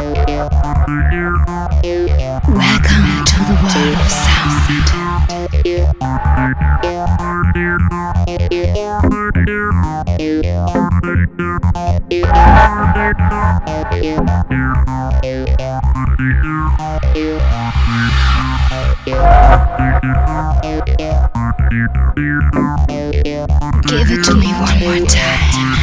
Welcome to the world of sound. Give it to me one more time.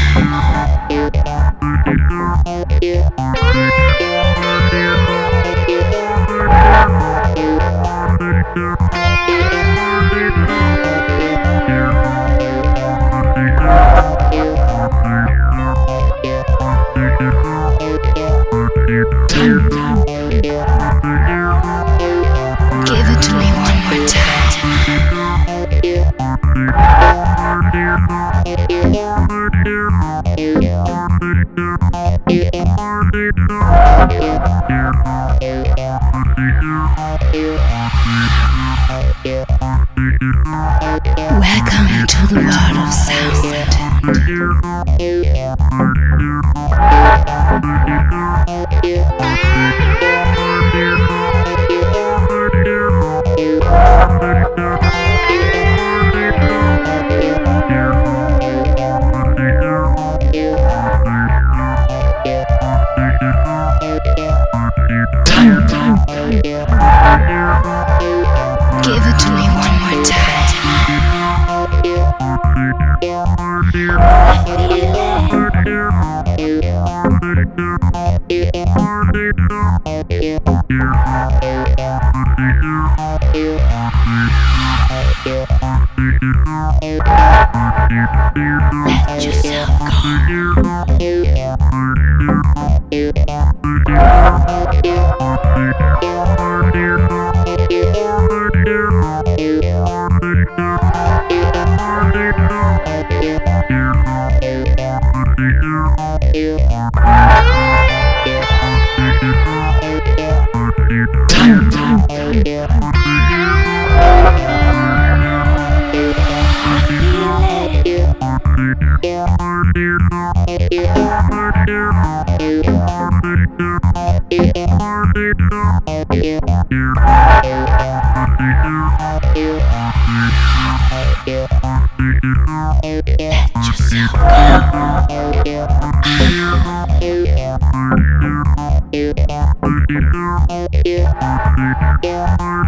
Give it to me one more Welcome to the world of sound. Give it to me one more time. Let yourself go.